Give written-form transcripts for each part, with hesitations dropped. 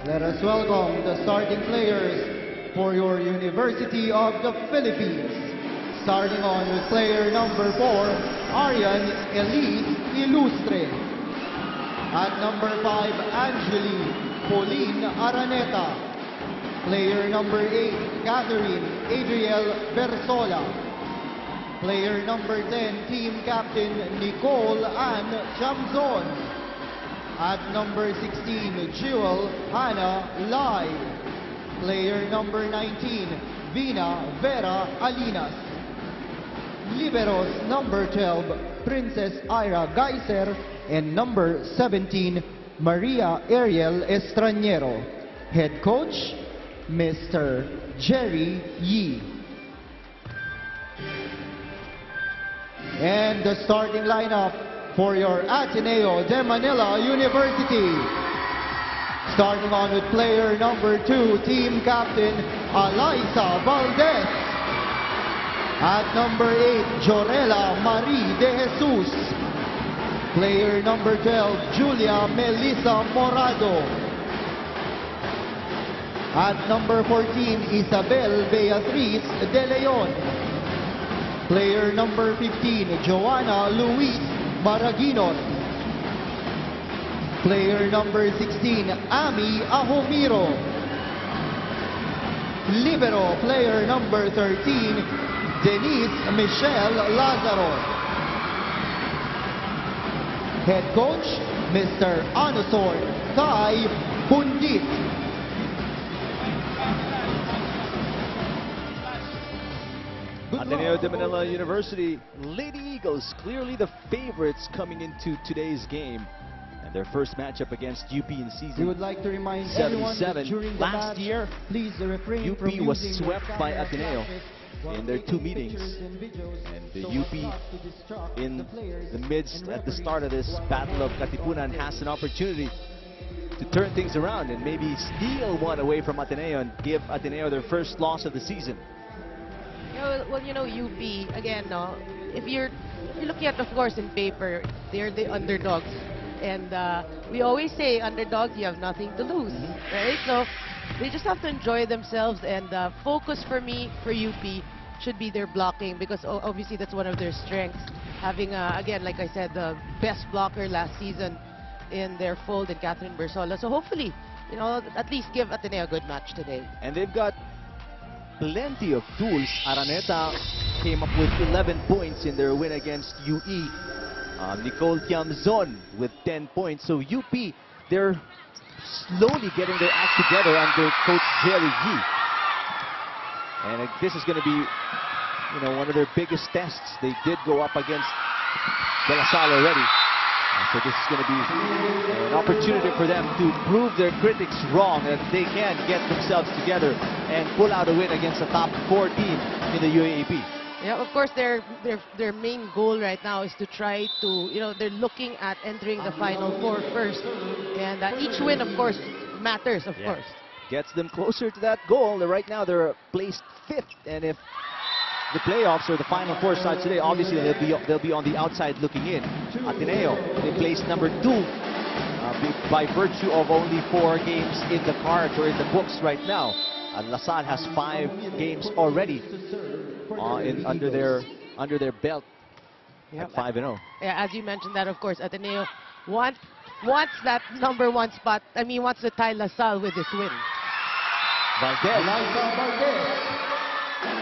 Let us welcome the starting players for your University of the Philippines. Starting on with player number 4, Arian Elise Ilustre. At number 5, Angeli Pauline Araneta. Player number 8, Catherine Adriel Bersola. Player number 10, team captain Nicole Ann Chamzon. At number 16, Jewel Hannah Lai. Player number 19, Vina Vera Alinas. Liberos number 12, Princess Ira Geiser. And number 17, Maria Ariel Estranero. Head coach, Mr. Jerry Yee. And the starting lineup for your Ateneo de Manila University. Starting on with player number 2, team captain Alaysa Valdez. At number 8, Jorela Marie de Jesus. Player number 12, Julia Melissa Morado. At number 14, Isabel Beatriz de Leon. Player number 15, Joanna Luis Maraguinos. Player number 16, Ami Ahomiro. Libero, player number 13, Denise Michelle Lazaro. Head coach, Mr. Anosor Kai Pundit. Ateneo de Manila University, Lady Eagles, clearly the favorites coming into today's game. And their first matchup against UP in season We would like to remind everyone that 77. during the Last match, year, please refrain UP from was using swept your by camera Ateneo flashes while in their taking two meetings. pictures and videos And the so UP as not to distract in the players the midst, and at the referees start of this while Battle of playing Katipunan, has an opportunity to turn things around and maybe steal one away from Ateneo and give Ateneo their first loss of the season. Well, you know, UP, again, no, if you're looking at, of course, in paper, they're the underdogs. And we always say, underdogs, you have nothing to lose, right? So they just have to enjoy themselves, and focus for me, for UP, should be their blocking, because obviously that's one of their strengths. Having, again, like I said, the best blocker last season in their fold in Catherine Bersola. So hopefully, you know, at least give Ateneo a good match today. And they've got plenty of tools. Araneta came up with 11 points in their win against UE. Nicole Tiamzon with 10 points. So UP, they're slowly getting their act together under Coach Jerry Yee. And this is going to be, you know, one of their biggest tests. They did go up against De La Salle already. So this is going to be an opportunity for them to prove their critics wrong, that they can get themselves together and pull out a win against a top 4 team in the UAAP. Yeah, of course, their main goal right now is to try to, you know, they're looking at entering the Final Four first. And each win, of course, matters, of course. Gets them closer to that goal. Right now, they're placed 5th. And if the playoffs or the Final Four starts today, obviously they'll be on the outside looking in. Ateneo, they placed number 2 by virtue of only 4 games in the cards or in the books right now. And La Salle has 5 games already under their belt at 5-0. Yeah, as you mentioned that, of course, Ateneo wants that number 1 spot. I mean, wants to tie La Salle with this win. Valdez.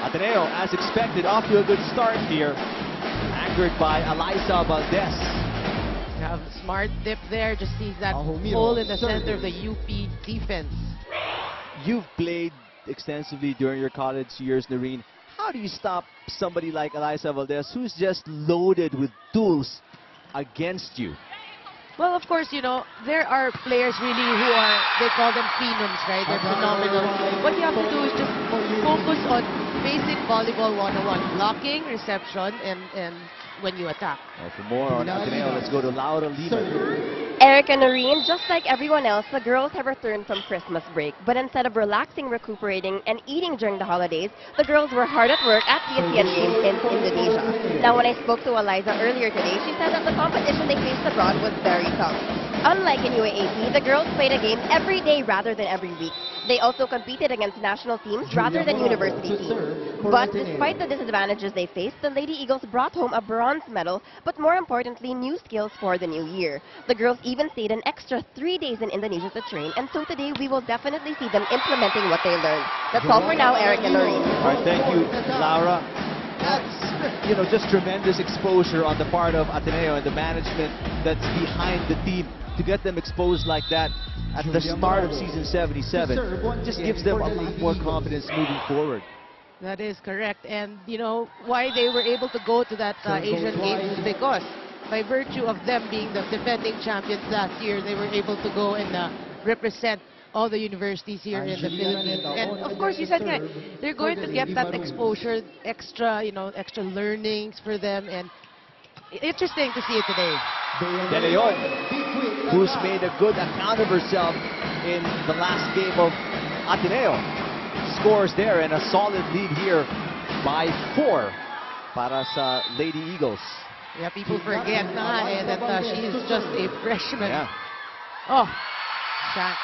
Ateneo, as expected, off to a good start here. Anchored by Alaysa Valdez. Yeah, smart dip there. Just sees that hole in the center of the UP defense. You've played extensively during your college years, Noreen. How do you stop somebody like Alaysa Valdez, who's just loaded with tools against you? Well, of course, you know, there are players really who are, they call them phenoms, right? They're phenomenal. What you have to do is just focus on basic volleyball 101, blocking, reception, and when you attack. Well, for more on Ateneo, let's go to Laura Lima. Eric and Noreen, just like everyone else, the girls have returned from Christmas break. But instead of relaxing, recuperating, and eating during the holidays, the girls were hard at work at the ASEAN Games in Indonesia. Now, when I spoke to Eliza earlier today, she said that the competition they faced abroad was very tough. Unlike in UAAP, the girls played a game every day rather than every week. They also competed against national teams rather than university teams. But despite the disadvantages they faced, the Lady Eagles brought home a bronze medal, but more importantly, new skills for the new year. The girls even stayed an extra 3 days in Indonesia to train, and so today we will definitely see them implementing what they learned. That's all for now, Eric and Noreen. All right, thank you, Laura. That's, just tremendous exposure on the part of Ateneo and the management that's behind the team to get them exposed like that at the start of season 77. Just gives them a lot more confidence moving forward. That is correct. And, why they were able to go to that Asian Games is because by virtue of them being the defending champions last year, they were able to go and represent all the universities here in the Philippines. And of course, you said nga, they're going to get that exposure, extra learnings for them, and interesting to see it today. De Leon, who's made a good account of herself in the last game of Ateneo, scores there, and a solid lead here by 4 para sa Lady Eagles. Yeah, people forget that she is just a freshman. Yeah. Oh, shank.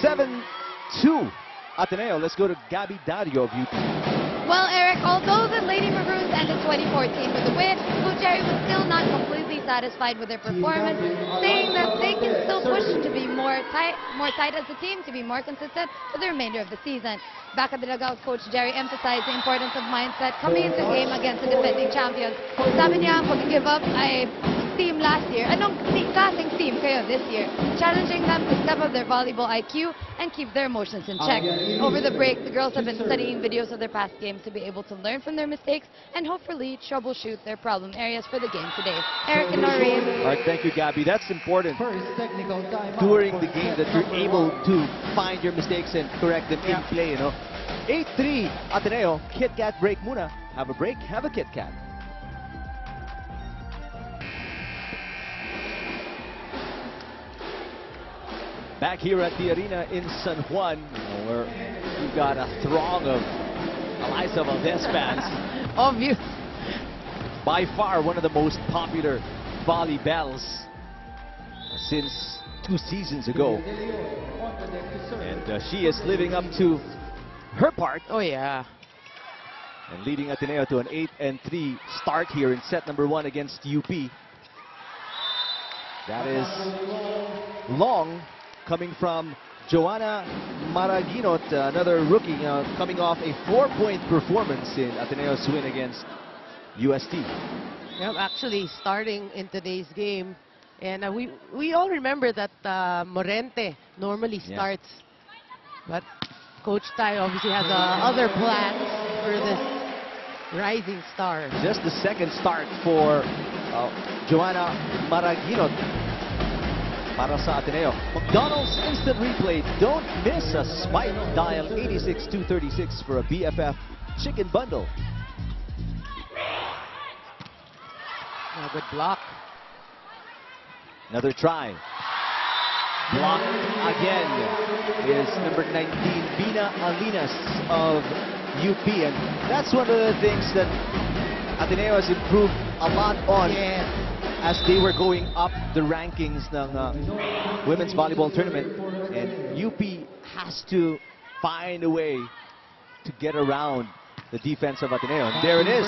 7-2 Ateneo. Let's go to Gabby Dario of UP. Well, Eric, although the Lady Maroons ended 2014 with a win, Coach Jerry was still not completely satisfied with their performance, saying that they can still push to be more tight as a team, to be more consistent for the remainder of the season. Back at the dugout, Coach Jerry emphasized the importance of mindset coming into the game against the defending champions. Sabi niya, pag-give up ay team last year. Anong klaseng team kayo this year? Challenging them to step up their volleyball IQ and keep their emotions in check. Over the break, the girls have been studying videos of their past games to be able to learn from their mistakes and hopefully troubleshoot their problem areas for the game today. Eric and Noreen. All right, thank you, Gabby. That's important during the game that you're able to find your mistakes and correct them in play, 8-3 Ateneo. Kit Kat break muna. Have a break, have a Kit Kat. Back here at the arena in San Juan, where we've got a throng of Alyssa Valdez fans. Obvious. By far one of the most popular volley bells since 2 seasons ago. And she is living up to her part. Oh, yeah. And leading Ateneo to an 8-3 start here in set number 1 against UP. That is long, coming from Joanna Maraguinot, another rookie, coming off a 4-point performance in Ateneo's win against UST. Yep, actually starting in today's game. And we all remember that Morente normally starts. But Coach Tai obviously has other plans for this rising star. Just the second start for Joanna Maraguinot para sa Ateneo. McDonald's Instant Replay. Don't miss a spike. Dial 86236 for a BFF chicken bundle. A good block. Another try. Block again is number 19, Bina Alinas of UP. And that's one of the things that Ateneo has improved a lot on. As they were going up the rankings ng women's volleyball tournament, and UP has to find a way to get around the defense of Ateneo. And there it is.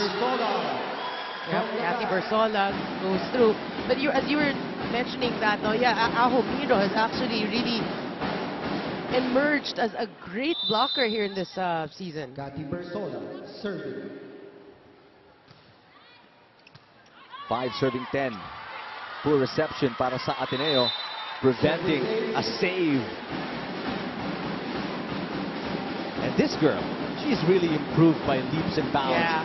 Yep, Kathy Bersola goes through. But as you were mentioning that, Aho Miro has actually really emerged as a great blocker here in this season. Kathy Bersola serving. 5 serving 10. Poor reception para sa Ateneo, preventing a save. And this girl, she's really improved by leaps and bounds. Yeah.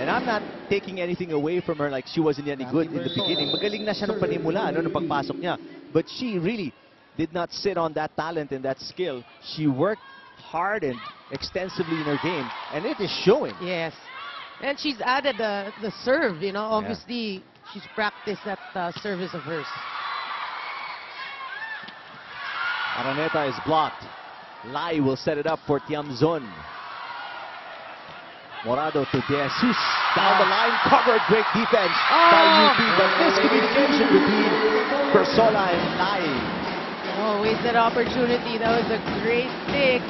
And I'm not taking anything away from her like she wasn't any good in the beginning. Magaling na siya ng panimula, nung pagpasok niya. But she really did not sit on that talent and that skill. She worked hard and extensively in her game, and it is showing. Yes. And she's added the serve, obviously she's practiced that service of hers. Araneta is blocked. Lai will set it up for Tiamzon. Morado to De Jesus. Down the line, covered, great defense by UP, but miscommunication between Persola and Lai. Oh, wasted opportunity. That was a great dig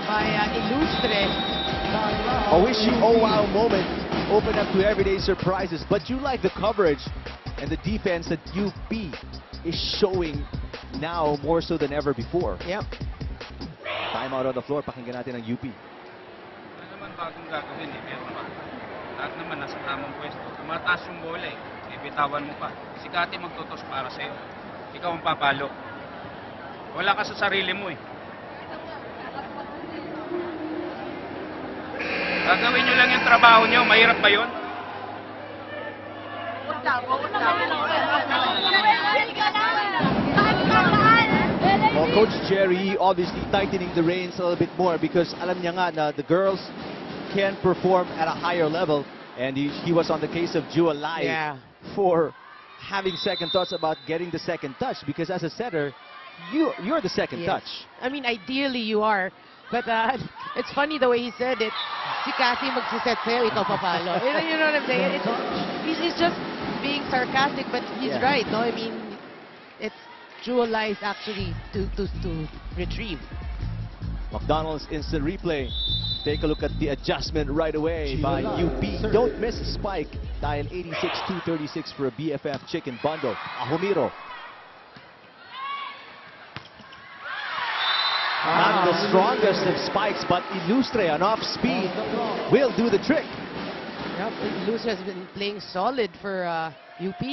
by Ilustre. A wishy oh wow moment, open up to everyday surprises, but you like the coverage and the defense that UP is showing now more so than ever before. Yep. Timeout on the floor, pakinggan natin ang UP. Wala naman bagong gagawin eh, pero lahat naman nasa tamang pwesto. Tumataas yung bola eh, bitawan mo pa. Si Kati magtutos para sa'yo. Ikaw ang papalo. Wala ka sa sarili mo eh. Gagawin nyo lang yung trabaho nyo, mahirap ba yun? Well, Coach Jerry obviously tightening the reins a little bit more because alam niya nga na the girls can perform at a higher level, and he was on the case of Jua Lai for having second thoughts about getting the second touch, because as a setter, you're the second touch. I mean, ideally you are, but it's funny the way he said it. Si Cassie magsiset sa'yo, ikaw papalo. You know what I'm saying? He's just being sarcastic, but he's right, no? I mean, it's Jua Lai's actually to retrieve. McDonald's instant replay. Take a look at the adjustment right away by UP. Don't miss a spike. Dial 86-236 for a BFF chicken bundle. Ahumiro. Not the strongest of spikes, but Ilustre on off speed will do the trick. Yep, Ilustre has been playing solid for UP.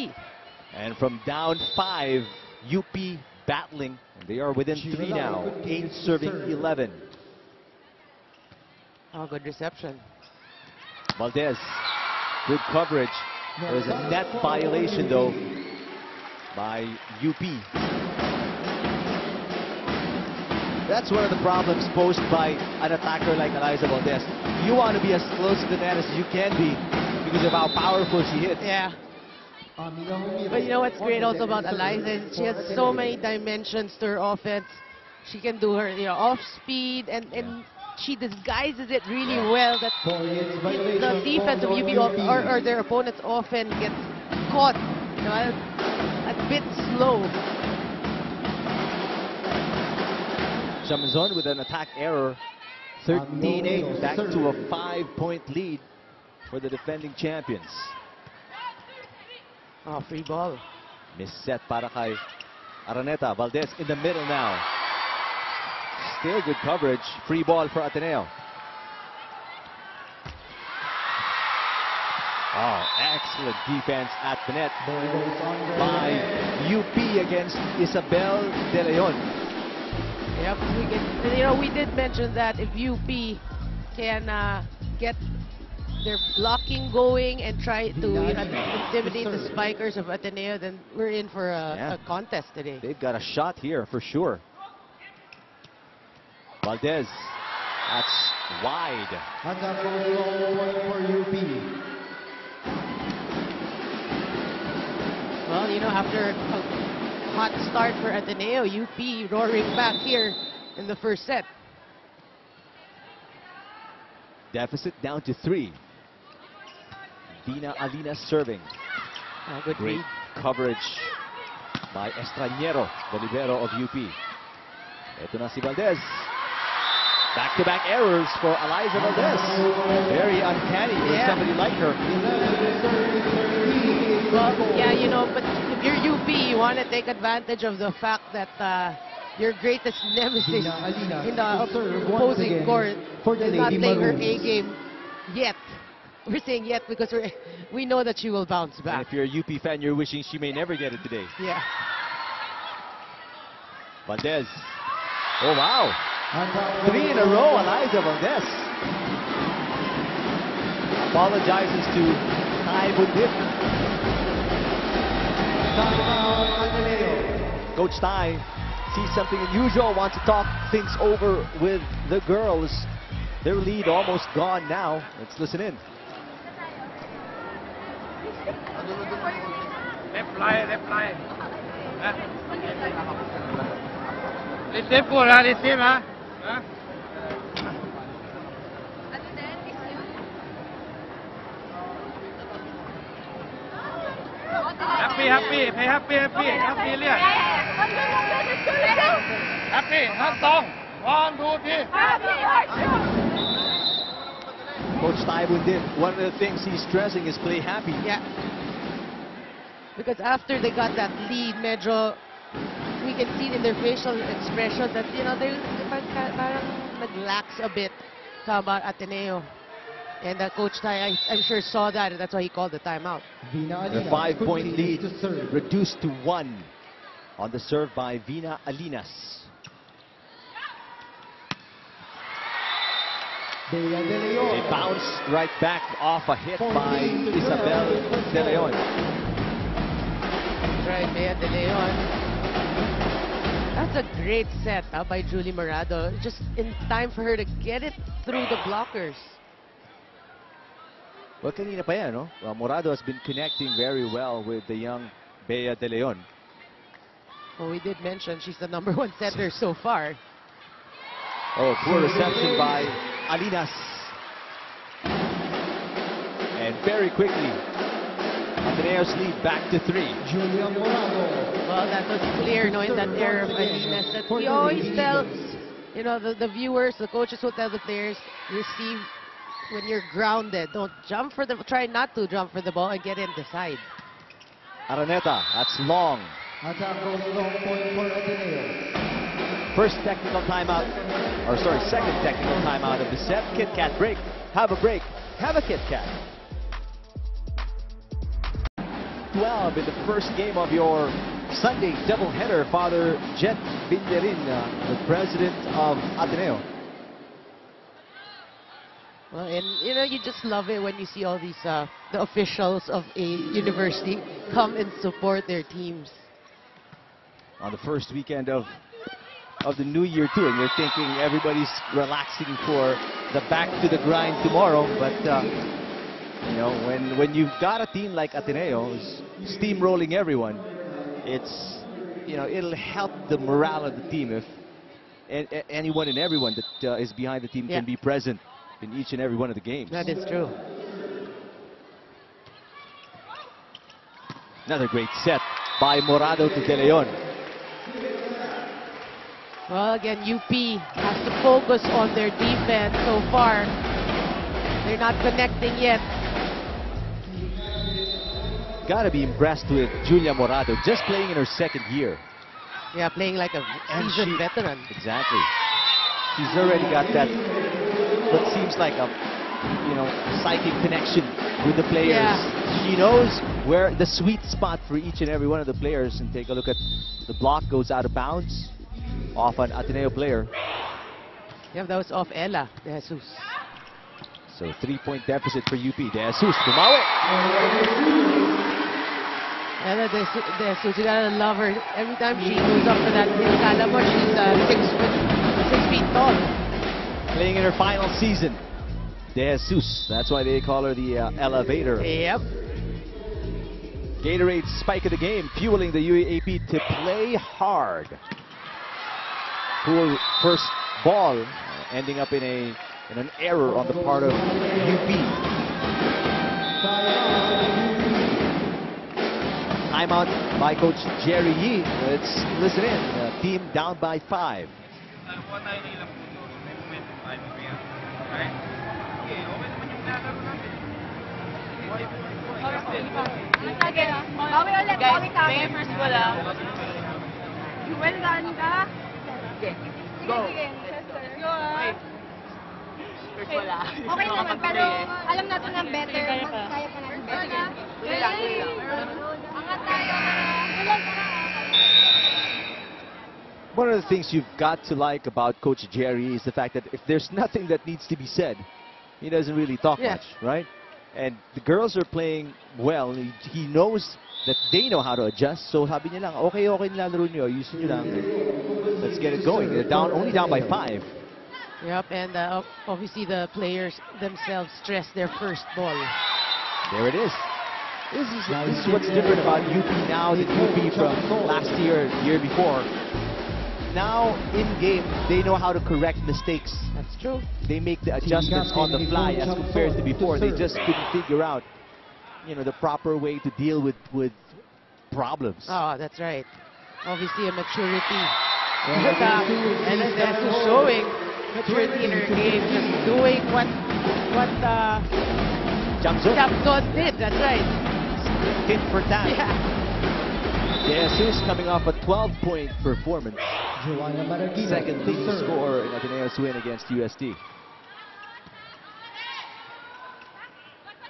And from down 5, UP battling. And they are within 3 now. 8 serving 11. Oh, good reception. Valdez, good coverage. There was a net violation though by UP. That's one of the problems posed by an attacker like Eliza Valdez. You want to be as close to the net as you can be because of how powerful she hits. Yeah. But you know what's great also about Eliza is she has so many dimensions to her offense. She can do her off speed and she disguises it really well that the defense of UP or their opponents often gets caught a bit slow. Chamazon with an attack error. 13-8, back to a 5-point lead for the defending champions. Oh, free ball. Miss set para kay Araneta. Valdez in the middle now. Still good coverage. Free ball for Ateneo. Oh, excellent defense at the net by UP against Isabel De Leon. Yep, we did mention that if UP can get their blocking going and try to intimidate the spikers of Ateneo, then we're in for a contest today. They've got a shot here for sure. Valdez, that's wide. And that goes long for UP. Well, after a hot start for Ateneo, UP roaring back here in the first set. Deficit down to 3. Dina Alina serving. Oh, good Great read. coverage by Estrañero, the libero of UP. Ito na si Valdez. Back-to-back errors for Eliza Valdez. Very uncanny for somebody like her. Well, yeah, but if you're UP, you want to take advantage of the fact that your greatest nemesis in the opposing court is not playing her A game yet. We're saying yet because we know that she will bounce back. And if you're a UP fan, you're wishing she may never get it today. Yeah. Valdez. Oh, wow. 3 in a row, Eliza Valdez. Apologizes to Tai Budip. Coach Tai sees something unusual, wants to talk things over with the girls. Their lead almost gone now. Let's listen in. Left line. Left po, ha? happy. Hey, happy. Happy, Lian. Happy. Hand song. 1, 2, 3. Coach Taibundin, one of the things he's stressing is play happy. Yeah. Because after they got that lead, medyo we can see in their facial expressions that, you know, they're parang nag-lax a bit about Ateneo. And Coach Tai, I'm sure, saw that, and that's why he called the timeout. The 5-point lead reduced to 1 on the serve by Vina Alinas. They bounce right back off a hit by Isabel De Leon. That's right, Bea De Leon. That's a great set by Julie Morado. Just in time for her to get it through the blockers. Well, kanina pa yan, no? Well, Morado has been connecting very well with the young Bea De Leon. Well, we did mention she's the #1 setter so far. Oh, poor reception by Alinas. And very quickly, Ateneo's lead back to 3. Julia Morado. Well, that was clear, no, in that error of Alinas. That we always tell, you know, the viewers, the coaches will tell the players, receive when you're grounded. Don't jump for the, try not to jump for the ball and get in the side. Araneta, that's long. Attack goes long point for Ateneo. First technical timeout, or sorry, second technical timeout of the set. Kit Kat break. Have a break. Have a Kit Kat. 12 in the first game of your Sunday doubleheader. Father Jet Villarin, the president of Ateneo. Well, and you know, you just love it when you see all these the officials of a university come and support their teams. On the first weekend of the new year too, and you're thinking everybody's relaxing for the back to the grind tomorrow, but you know, when you've got a team like Ateneo who's steamrolling everyone, it's, you know, it'll help the morale of the team if anyone and everyone that is behind the team can be present in each and every one of the games. That is true. Another great set by Morado to De Leon. Well, again, UP has to focus on their defense so far. They're not connecting yet. Gotta be impressed with Julia Morado, just playing in her second year. Yeah, playing like a seasoned veteran. Exactly. She's already got that, what seems like a, you know, psychic connection with the players. Yeah. She knows where the sweet spot for each and every one of the players. And take a look at the block, goes out of bounds off an Ateneo player. Yeah, that was off Ella De Jesus. So 3-point deficit for UP. De Jesus, bumawi. Ella De Jesus, you gotta love her. Every time she goes up for that hit, kala mo she's 6 feet tall. Playing in her final season. De Jesus, that's why they call her the elevator. Yep. Gatorade's spike of the game, fueling the UAAP to play hard. Poor first ball, ending up in an error on the part of UP. Timeout by Coach Jerry Yee. Let's listen in. Team down by 5. Guys, first ball well done ka. Okay, go. Let's go. First ball Okay naman, pero alam natin na better. Kaya pa natin better. Angat tayo. One of the things you've got to like about Coach Jerry is the fact that if there's nothing that needs to be said, he doesn't really talk much, right? And the girls are playing well. He knows that they know how to adjust. So sabi niya lang, okay nilalaro niyo, ayusin niyo lang. Let's get it going. They're only down by 5. Yep, and obviously the players themselves stress their first ball. There it is. This is what's different about UP now than UP from last year, year before. Now, in game, they know how to correct mistakes. That's true. They make the adjustments on the fly as compared to before. They just couldn't figure out, you know, the proper way to deal with problems. Oh, that's right. Obviously, a maturity. And that's showing maturity in her game, just doing what Jamzon did. That's right. Hit for that. Yeah. Jesus coming off a 12-point performance. Joanna Maragino Second to leading serve. scorer in Ateneo's win against UST.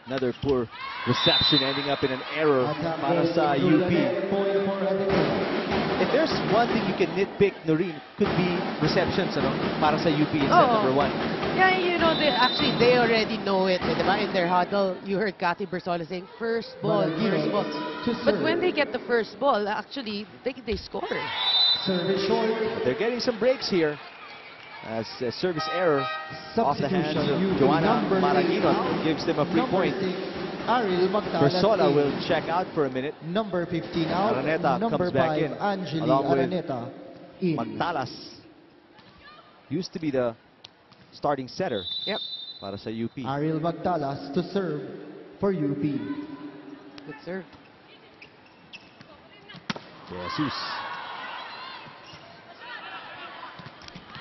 Another poor reception ending up in an error Attack para goal sa through the UP. net, point for Ateneo. If there's one thing you can nitpick, Noreen, could be receptions, ano, para sa UP in set Oh. number 1. Yeah, you know, they already know it. Diba? In their huddle, you heard Cathy Bersola saying, first ball, first ball. But when they get the first ball, actually, they score. Service short. But they're getting some breaks here as a service error off the hands of Substitution, Joanna number Maragino six. gives them a free Number point. 6, Ariel Magtalas. Bersola in. will check out for a minute. Number 15 out. Araneta Number comes back 5, in, Angeli along with Araneta. In. Magtalas used to be the starting setter Yep. para sa UP. Ariel Magtalas to serve for UP. Good serve. Jesus.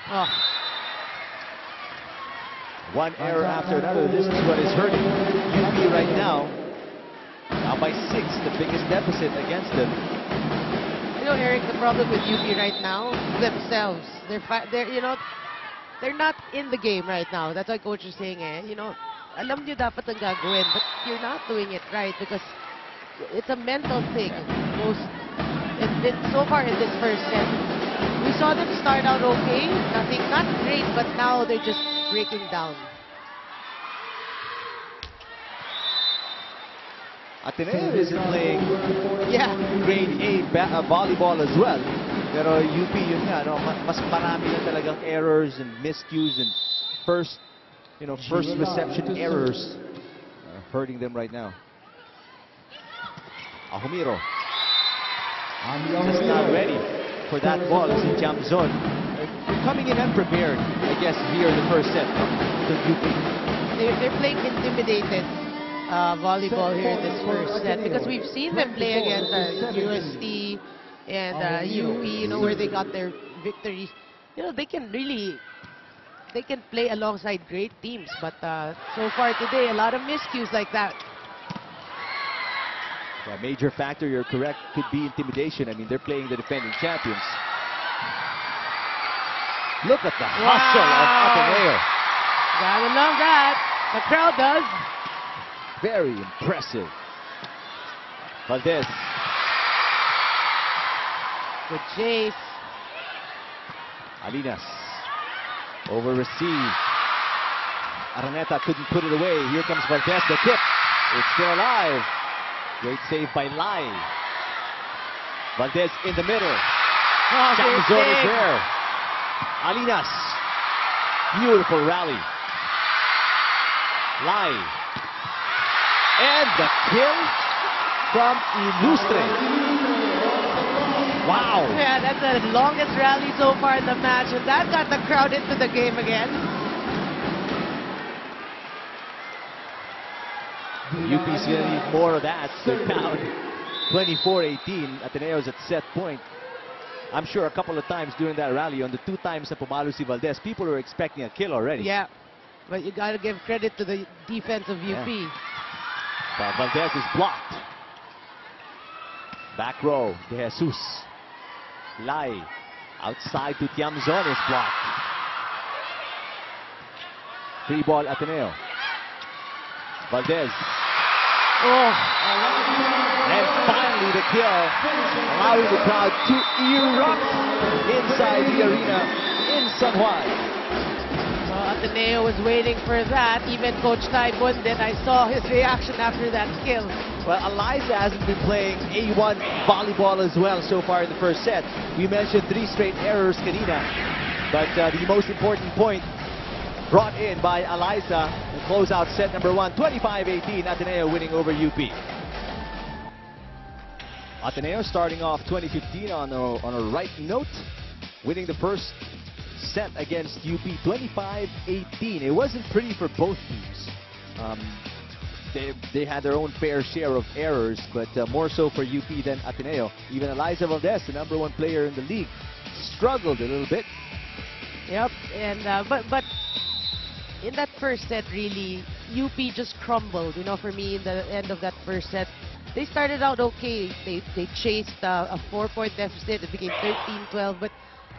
Oh, One error after another. This is what is hurting UP right now. Now by 6, the biggest deficit against them. you know, Eric, the problem with UP right now, themselves. They're not in the game right now. That's why coach is saying, alam niyo dapat ang gagawin, but you're not doing it right because it's a mental thing. So far in this first set, we saw them start out okay, not great, but now they're just breaking down. Ateneo isn't playing Yeah. grade A volleyball as well. Pero UP yun nga, no? Mas marami na talagang errors and miscues and first reception errors are hurting them right now. Ahumiro just not ready for that ball. Si Jamzon coming in unprepared, I guess, here in the first set. The UP. They're playing intimidated volleyball here in this first set because we've seen them play against UST and UP, where they got their victories. They can play alongside great teams, but so far today, a lot of miscues like that. A major factor, you're correct, could be intimidation. I mean, they're playing the defending champions. Look at the hustle of Ateneo. Gotta love that. The crowd does. Very impressive. Valdez. Good chase. Alinas. Over receive. Araneta couldn't put it away. Here comes Valdez. The tip. It's still alive. Great save by Lai. Valdez in the middle. Oh, great Jamzon is save. there. Alinas. Beautiful rally. Lai. And the kill from Ilustre. Wow. Yeah, that's the longest rally so far in the match, and that got the crowd into the game again. UP's going to need more of that. They're down 24-18. Ateneo's at set point. I'm sure a couple of times during that rally, on the 2 times na pumalo si Valdez, people were expecting a kill already. Yeah, but you got to give credit to the defense of UP. Yeah. But Valdez is blocked. Back row, De Jesus. Lai. Outside to Tiamzon is blocked. Free ball Ateneo. Valdez. Oh, And finally the kill, allowing the crowd to erupt inside the arena in San Juan. so Ateneo was waiting for that. Even Coach Tai Bundin, I saw his reaction after that skill. Well, Eliza hasn't been playing A1 volleyball as well so far in the first set. We mentioned 3 straight errors kanina, but the most important point brought in by Eliza to close out set number 1, 25-18, Ateneo winning over UP. Ateneo starting off 2015 on a right note, winning the first set against UP 25-18. It wasn't pretty for both teams. they had their own fair share of errors, but more so for UP than Ateneo. Even Eliza Valdez, the #1 player in the league, struggled a little bit. Yep, and but in that first set, really, UP just crumbled. You know, for me, in the end of that first set, they started out okay. They chased a 4-point deficit. It became 13-12, but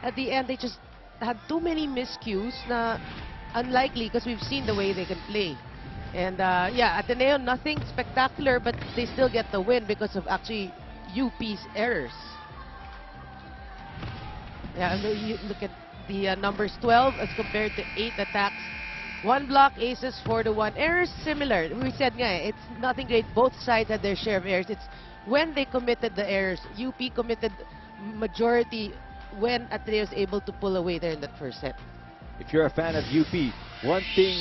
at the end, they just had too many miscues na unlikely because we've seen the way they can play. And yeah, Ateneo, nothing spectacular, but they still get the win because of actually UP's errors. Yeah, and you look at the numbers 12 as compared to 8 attacks. 1 block, aces, 4-1. Errors similar. We said nga, it's nothing great. Both sides had their share of errors. It's when they committed the errors. UP committed majority when Ateneo was able to pull away there in that first set. If you're a fan of UP, one thing